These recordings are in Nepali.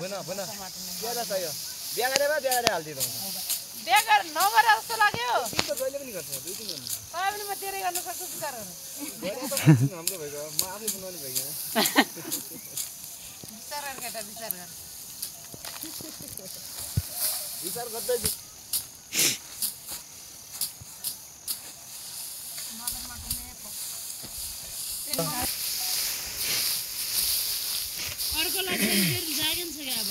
बुना बुना ज्यादा चाहियो बिहा गरेर हाल्दिनु बिहा गर नगर जस्तो लाग्यो दिन त जहिले पनि गर्छ 2 दिन गर्नु तपाईँ पनि म तेरै गर्न सक्छु विचारहरु हाम्रो भइगयो म आफै बनाउने भइगयो विचार गर केटा विचार गर विचार गर्दै अर्को लागि फेरि जागिन छ के अब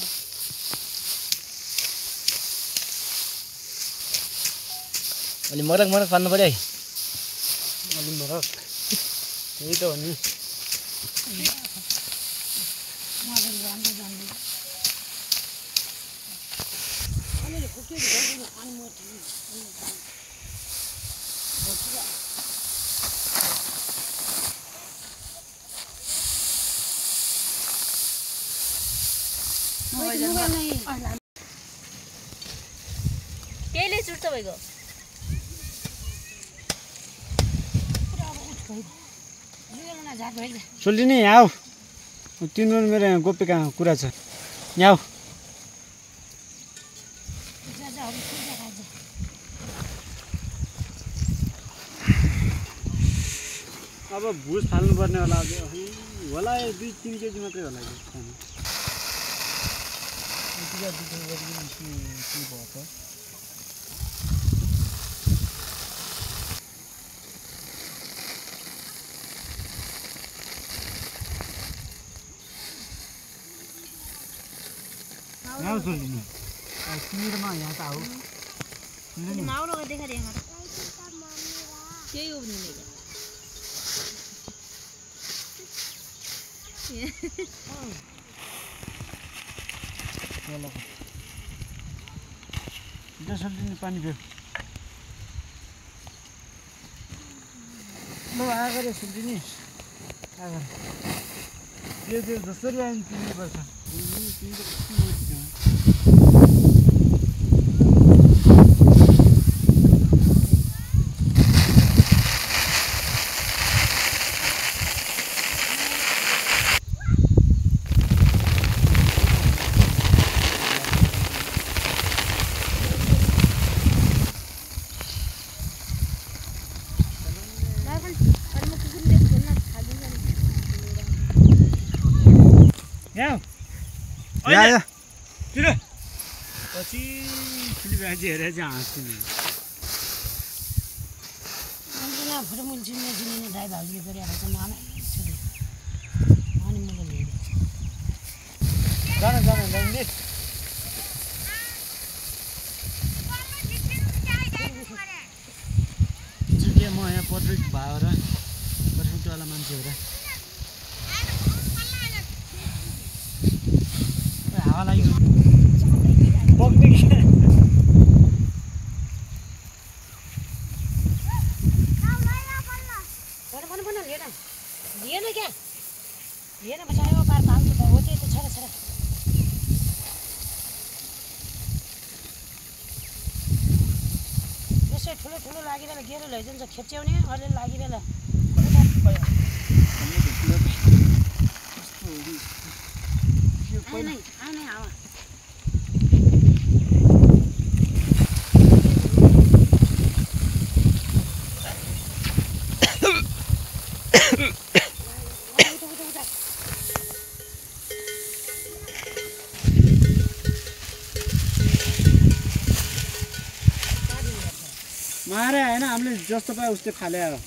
अलि मरक पाल्नु पर्यो है अलि मरक यही त हो नि मजन जान्दै जान्दै अलि खुके गर्नु अनि म केले चुट्छ भइगयो सोल्टी नि आऊ तिम्रो मेरो यहाँ गोप्यका कुरा छ यहाँ अब भुस फाल्नुपर्ने होला होला 2-3 केजी मात्रै होला यहाँ सोल्टिनी तिमीमा यहाँ त आऊ नाउरो देखा दे यहाँ केही हो नि सोल्टिनी पानी पिउ ल आगर सोल्टिनी आगर त्यो जसरी आयो पिउनुपर्छ या किन पछि ठुली बाजी हेरेर चाहिँ हाँस्छु नि अन्जना फोटो मुल चिन्ने चिन्ने दाइ भाउजूले गरिरहेको छ नाम छोरी अनि मैले लिएँ जान जाने म यहाँ पत्रिक भएर पत्रिकवाला मान्छे हो र हावा लाग्यो बग्ने लिएन क्या लिएन बचायो पार पाल्छु त हो त्यही त छोरा छोरा यसो ठुलो ठुलो लागिरहेला गेरो लैजान्छ खेच्याउने अलि लागिरहेला आउने हावा मारे होइन हामीले जस्तो पायो उस्तै फाले हो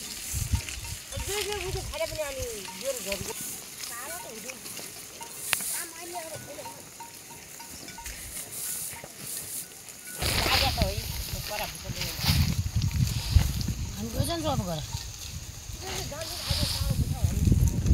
हामी गइजान्छ अब घर